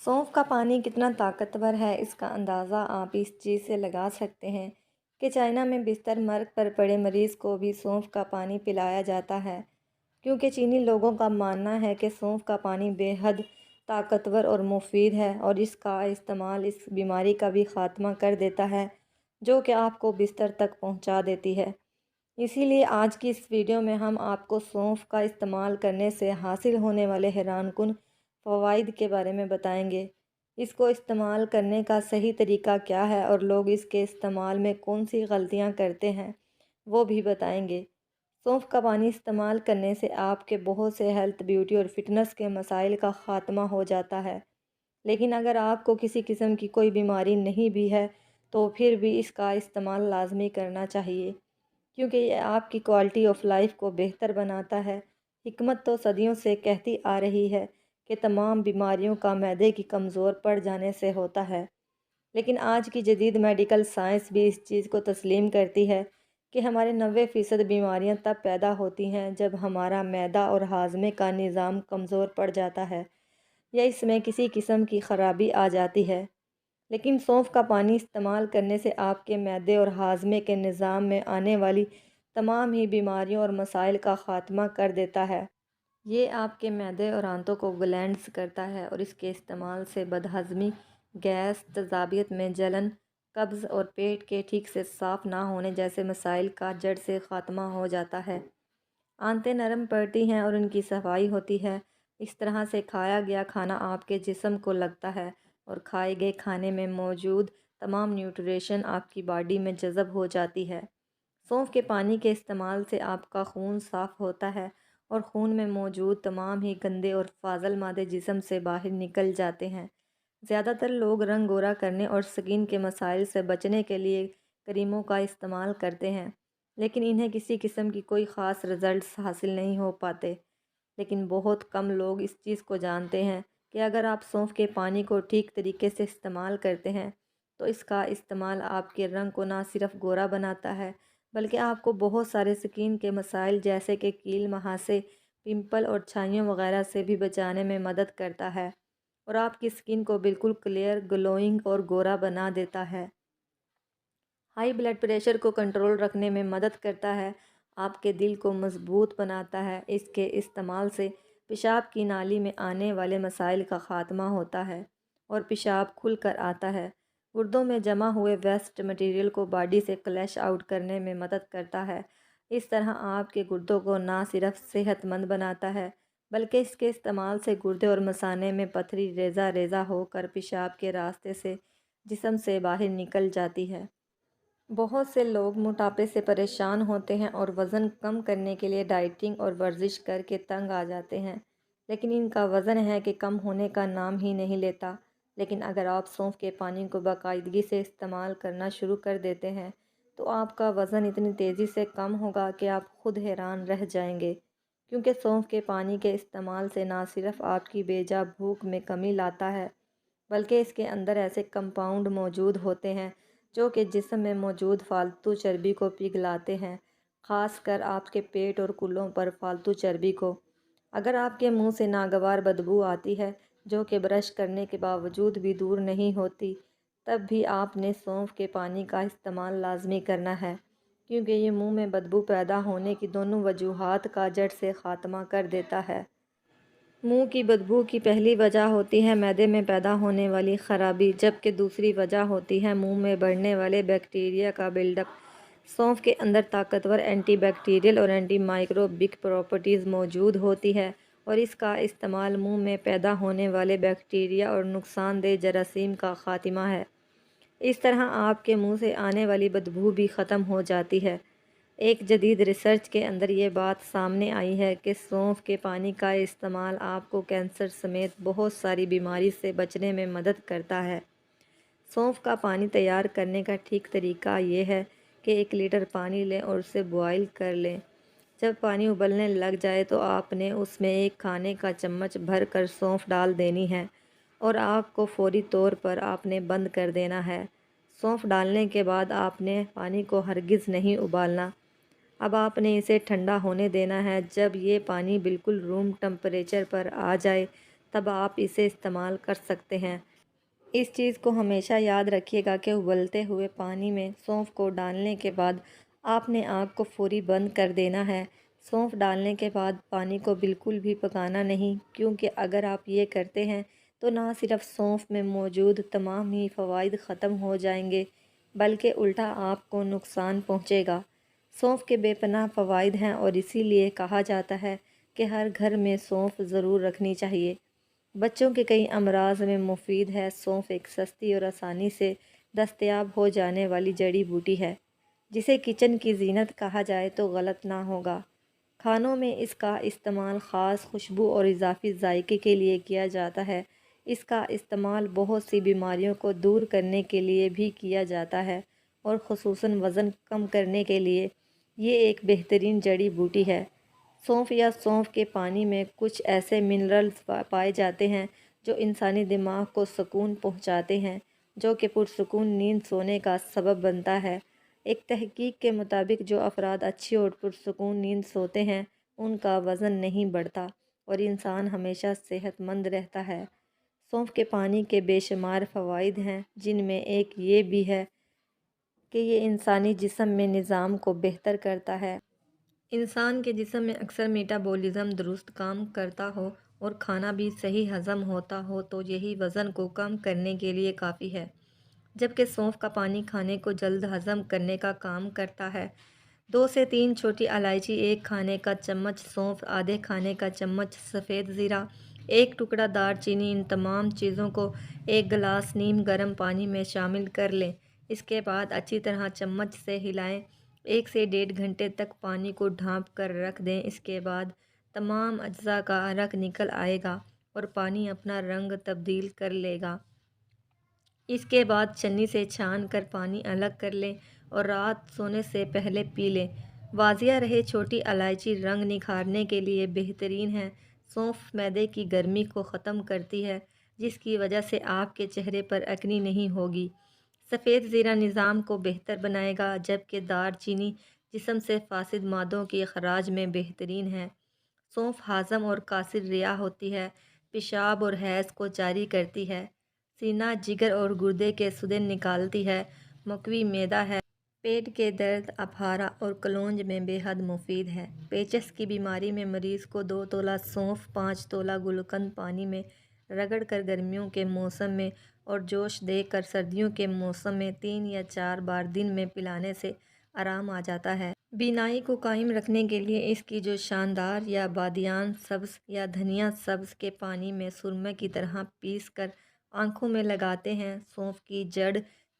सौंफ का पानी कितना ताकतवर है, इसका अंदाज़ा आप इस चीज़ से लगा सकते हैं कि चाइना में बिस्तर मर्ग पर पड़े मरीज़ को भी सौंफ का पानी पिलाया जाता है, क्योंकि चीनी लोगों का मानना है कि सौंफ का पानी बेहद ताकतवर और मुफीद है और इसका इस्तेमाल इस बीमारी का भी ख़ात्मा कर देता है, जो कि आपको बिस्तर तक पहुंचा देती है। इसीलिए आज की इस वीडियो में हम आपको सौंफ का इस्तेमाल करने से हासिल होने वाले हैरानकुन फ़वाइद के बारे में बताएंगे। इसको इस्तेमाल करने का सही तरीका क्या है और लोग इसके इस्तेमाल में कौन सी गलतियां करते हैं, वो भी बताएंगे। सौंफ का पानी इस्तेमाल करने से आपके बहुत से हेल्थ, ब्यूटी और फिटनेस के मसाइल का ख़ात्मा हो जाता है। लेकिन अगर आपको किसी किस्म की कोई बीमारी नहीं भी है, तो फिर भी इसका इस्तेमाल लाजमी करना चाहिए, क्योंकि ये आपकी क्वालिटी ऑफ लाइफ को बेहतर बनाता है। हिकमत तो सदियों से कहती आ रही है कि तमाम बीमारियों का मैदे की कमज़ोर पड़ जाने से होता है, लेकिन आज की जदीद मेडिकल साइंस भी इस चीज़ को तस्लीम करती है कि हमारे 90% बीमारियां तब पैदा होती हैं जब हमारा मैदा और हाजमे का निज़ाम कमज़ोर पड़ जाता है या इसमें किसी किस्म की ख़राबी आ जाती है। लेकिन सौंफ का पानी इस्तेमाल करने से आपके मैदे और हाजमे के निज़ाम में आने वाली तमाम ही बीमारियों और मसाइल का ख़ात्मा कर देता है। ये आपके मैदे और आंतों को बैलेंस करता है और इसके इस्तेमाल से बदहज़मी, गैस, तेज़ाबियत में जलन, कब्ज़ और पेट के ठीक से साफ़ ना होने जैसे मसाइल का जड़ से ख़ात्मा हो जाता है। आंतें नरम पड़ती हैं और उनकी सफाई होती है। इस तरह से खाया गया खाना आपके जिस्म को लगता है और खाए गए खाने में मौजूद तमाम न्यूट्रिशन आपकी बॉडी में जज़ब हो जाती है। सौंफ के पानी के इस्तेमाल से आपका खून साफ़ होता है और खून में मौजूद तमाम ही गंदे और फाजल मादे जिस्म से बाहर निकल जाते हैं। ज़्यादातर लोग रंग गोरा करने और स्किन के मसाइल से बचने के लिए क्रीमों का इस्तेमाल करते हैं, लेकिन इन्हें किसी किस्म की कोई ख़ास रिज़ल्ट्स हासिल नहीं हो पाते। लेकिन बहुत कम लोग इस चीज़ को जानते हैं कि अगर आप सौंफ के पानी को ठीक तरीके से इस्तेमाल करते हैं, तो इसका इस्तेमाल आपके रंग को ना सिर्फ गोरा बनाता है, बल्कि आपको बहुत सारे स्किन के मसाइल जैसे कि कील, महासे, पिंपल और छाइयों वगैरह से भी बचाने में मदद करता है और आपकी स्किन को बिल्कुल क्लियर, ग्लोइंग और गोरा बना देता है। हाई ब्लड प्रेशर को कंट्रोल रखने में मदद करता है, आपके दिल को मजबूत बनाता है। इसके इस्तेमाल से पेशाब की नाली में आने वाले मसाइल का ख़ात्मा होता है और पेशाब खुल कर आता है। गुर्दों में जमा हुए वेस्ट मटेरियल को बॉडी से क्लैश आउट करने में मदद करता है। इस तरह आपके गुर्दों को ना सिर्फ सेहतमंद बनाता है, बल्कि इसके इस्तेमाल से गुर्दे और मसाने में पथरी रेज़ा रेज़ा होकर पेशाब के रास्ते से जिस्म से बाहर निकल जाती है। बहुत से लोग मोटापे से परेशान होते हैं और वज़न कम करने के लिए डाइटिंग और वर्जिश करके तंग आ जाते हैं, लेकिन इनका वज़न है कि कम होने का नाम ही नहीं लेता। लेकिन अगर आप सौंफ के पानी को बाकायदगी से इस्तेमाल करना शुरू कर देते हैं, तो आपका वज़न इतनी तेज़ी से कम होगा कि आप खुद हैरान रह जाएंगे, क्योंकि सौंफ के पानी के इस्तेमाल से ना सिर्फ आपकी बेजा भूख में कमी लाता है, बल्कि इसके अंदर ऐसे कंपाउंड मौजूद होते हैं जो कि जिस्म में मौजूद फालतू चर्बी को पिघलाते हैं, ख़ासकर आपके पेट और कूल्हों पर फालतू चर्बी को। अगर आपके मुंह से नागवार बदबू आती है जो कि ब्रश करने के बावजूद भी दूर नहीं होती, तब भी आपने सौंफ के पानी का इस्तेमाल लाजमी करना है, क्योंकि ये मुंह में बदबू पैदा होने की दोनों वजूहात का जड़ से ख़ात्मा कर देता है। मुंह की बदबू की पहली वजह होती है मैदे में पैदा होने वाली ख़राबी, जबकि दूसरी वजह होती है मुंह में बढ़ने वाले बैक्टीरिया का बिल्डअप। सौंफ के अंदर ताकतवर एंटी बैक्टीरियल और एंटी माइक्रोबिक प्रॉपर्टीज़ मौजूद होती है और इसका इस्तेमाल मुंह में पैदा होने वाले बैक्टीरिया और नुकसानदेह जरासीम का ख़ात्मा है। इस तरह आपके मुंह से आने वाली बदबू भी ख़त्म हो जाती है। एक जदीद रिसर्च के अंदर ये बात सामने आई है कि सौंफ के पानी का इस्तेमाल आपको कैंसर समेत बहुत सारी बीमारी से बचने में मदद करता है। सौंफ का पानी तैयार करने का ठीक तरीका ये है कि 1 लीटर पानी लें और उसे बॉयल कर लें। जब पानी उबलने लग जाए तो आपने उसमें 1 खाने का चम्मच भर कर सौंफ डाल देनी है और आग को फौरी तौर पर आपने बंद कर देना है। सौंफ डालने के बाद आपने पानी को हरगिज़ नहीं उबालना। अब आपने इसे ठंडा होने देना है। जब ये पानी बिल्कुल रूम टेम्परेचर पर आ जाए تب آپ اسے استعمال کر سکتے ہیں۔ اس چیز کو ہمیشہ یاد رکھیے گا کہ ابلتے ہوئے پانی میں سونف کو ڈالنے کے بعد آپ نے آگ کو فوری بند کر دینا ہے۔ سونف ڈالنے کے بعد پانی کو بالکل بھی پکانا نہیں، کیونکہ اگر آپ یہ کرتے ہیں تو نہ صرف سونف میں موجود تمام ہی فوائد ختم ہو جائیں گے، بلکہ الٹا آپ کو نقصان پہنچے گا۔ سونف کے بے پناہ فوائد ہیں اور اسی لیے کہا جاتا ہے کہ ہر گھر میں سونف ضرور رکھنی چاہیے۔ بچوں کے کئی امراض میں مفید ہے۔ سونف ایک سستی اور آسانی سے دستیاب ہو جانے والی جڑی بوٹی ہے، جسے کچن کی زینت کہا جائے تو غلط نہ ہوگا۔ کھانوں میں اس کا استعمال خاص خوشبو اور اضافی ذائقے کے لیے کیا جاتا ہے۔ اس کا استعمال بہت سی بیماریوں کو دور کرنے کے لیے بھی کیا جاتا ہے اور خصوصاً وزن کم کرنے کے لیے یہ ایک بہترین جڑی بوٹی ہے۔ سونف یا سونف کے پانی میں کچھ ایسے منرلز پائے جاتے ہیں جو انسانی دماغ کو سکون پہنچاتے ہیں، جو کہ پرسکون نیند سونے کا سبب بنتا ہے۔ ایک تحقیق کے مطابق جو افراد اچھی اور پرسکون نیند سوتے ہیں ان کا وزن نہیں بڑھتا اور انسان ہمیشہ صحت مند رہتا ہے۔ سونف کے پانی کے بے شمار فوائد ہیں، جن میں ایک یہ بھی ہے کہ یہ انسانی جسم میں نظام کو بہتر کرتا ہے۔ انسان کے جسم میں اکثر میٹابولزم درست کام کرتا ہو اور کھانا بھی صحیح ہضم ہوتا ہو تو یہی وزن کو کم کرنے کے لیے کافی ہے، جبکہ سونف کا پانی کھانے کو جلد ہضم کرنے کا کام کرتا ہے۔ 2 سے 3 چھوٹی الائچی، 1 کھانے کا چمچ سونف، آدھے کھانے کا چمچ سفید زیرہ، 1 ٹکڑا دار چینی، ان تمام چیزوں کو 1 گلاس نیم گرم پانی میں شامل کر لیں۔ اس کے بعد اچھی طرح چمچ سے ہلائیں۔ 1 سے 1.5 گھنٹے تک پانی کو ڈھانپ کر رکھ دیں۔ اس کے بعد تمام اجزاء کا عرق نکل آئے گا اور پانی اپنا رنگ تبدیل کر لے گا۔ اس کے بعد چھنی سے چھان کر پانی الگ کر لیں اور رات سونے سے پہلے پی لیں۔ واضح رہے، چھوٹی الائچی رنگ نکھارنے کے لیے بہترین ہے۔ سونف معدے کی گرمی کو ختم کرتی ہے، جس کی وجہ سے آپ کے چہرے پر اکنی نہیں ہوگی۔ سفید زیرہ نظام کو بہتر بنائے گا، جبکہ دار چینی جسم سے فاسد مادوں کے اخراج میں بہترین ہے۔ سونف ہاضم اور کثیر رعا ہوتی ہے، پیشاب اور حیض کو جاری کرتی ہے، سینہ، جگر اور گردے کے سودے نکالتی ہے، مقوی معدہ ہے، پیٹ کے درد، اپہارا اور کلونج میں بے حد مفید ہے۔ پیچس کی بیماری میں مریض کو 2 تولہ سونف 5 تولہ گلقند پانی میں رگڑ کر گرمیوں کے موسم میں اور جوش دے کر سردیوں کے موسم میں 3 یا 4 بار دن میں پلانے سے آرام آ جاتا ہے۔ بینائی کو قائم رکھنے کے لیے اس کی جو شاندار یا بادیان سبز یا دھنیا سبز کے پانی میں سرمے کی طرح پیس کر آنکھوں میں لگاتے ہیں۔ سونف کی جڑ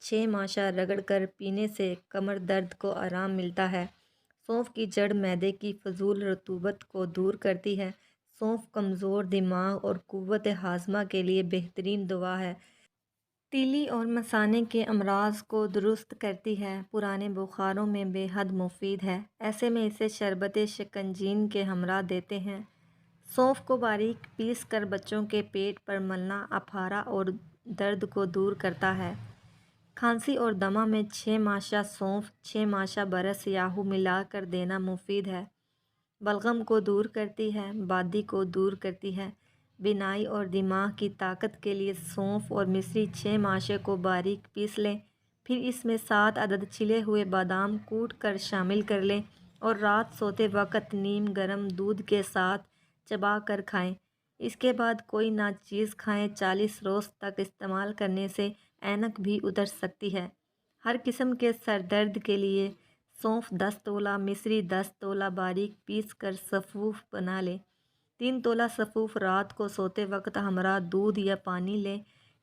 6 ماشا رگڑ کر پینے سے کمر درد کو آرام ملتا ہے۔ سونف کی جڑ معدے کی فضول رطوبت کو دور کرتی ہے۔ سونف کمزور دماغ اور قوت ہاضمہ کے لیے بہترین دوا ہے۔ تیلی اور مثانے کے امراض کو درست کرتی ہے۔ پرانے بخاروں میں بے حد مفید ہے، ایسے میں اسے شربت شکنجین کے ہمراہ دیتے ہیں۔ سونف کو باریک پیس کر بچوں کے پیٹ پر ملنا اپہارا اور درد کو دور کرتا ہے۔ کھانسی اور دمہ میں 6 ماشا سونف 6 ماشا برس یاہو ملا کر دینا مفید ہے۔ بلغم کو دور کرتی ہے، بادی کو دور کرتی ہے۔ بینائی اور دماغ کی طاقت کے لیے سونف اور مصری 6 ماشے کو باریک پیس لیں، پھر اس میں 7 عدد چھلے ہوئے بادام کوٹ کر شامل کر لیں اور رات سوتے وقت نیم گرم دودھ کے ساتھ چبا کر کھائیں۔ اس کے بعد کوئی ناچیز کھائیں۔ 40 روز تک استعمال کرنے سے اینک بھی اتر سکتی ہے۔ ہر قسم کے سر درد کے لیے سونف 10 تولہ، مصری 10 تولہ باریک پیس کر سفوف بنا لیں۔ 3 تولہ سفوف رات کو سوتے وقت ہمراہ دودھ یا پانی لیں۔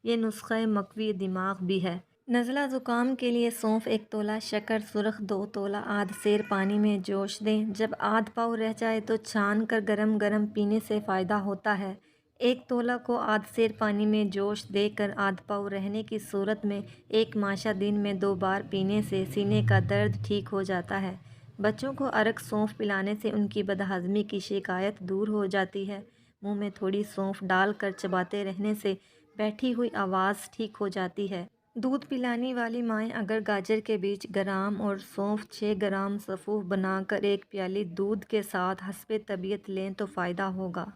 یہ نسخہ مقوی دماغ بھی ہے۔ نزلہ زکام کے لیے سونف 1 تولہ، شکر سرخ 2 تولہ آدھ سیر پانی میں جوش دیں۔ جب آدھ پاؤ رہ جائے تو چھان کر گرم گرم پینے سے فائدہ ہوتا ہے۔ 1 تولہ کو آدھ سیر پانی میں جوش دے کر آدھ پاؤ رہنے کی صورت میں 1 ماشا دن میں 2 بار پینے سے سینے کا درد ٹھیک ہو جاتا ہے۔ بچوں کو عرق سونف پلانے سے ان کی بدہضمی کی شکایت دور ہو جاتی ہے۔ منہ میں تھوڑی سونف ڈال کر چباتے رہنے سے بیٹھی ہوئی آواز ٹھیک ہو جاتی ہے۔ دودھ پلانے والی مائیں اگر گاجر کے بیج گرام اور سونف 6 گرام سفوف بنا کر 1 پیالی دودھ کے ساتھ حسب طبیعت لیں تو فائدہ ہوگا۔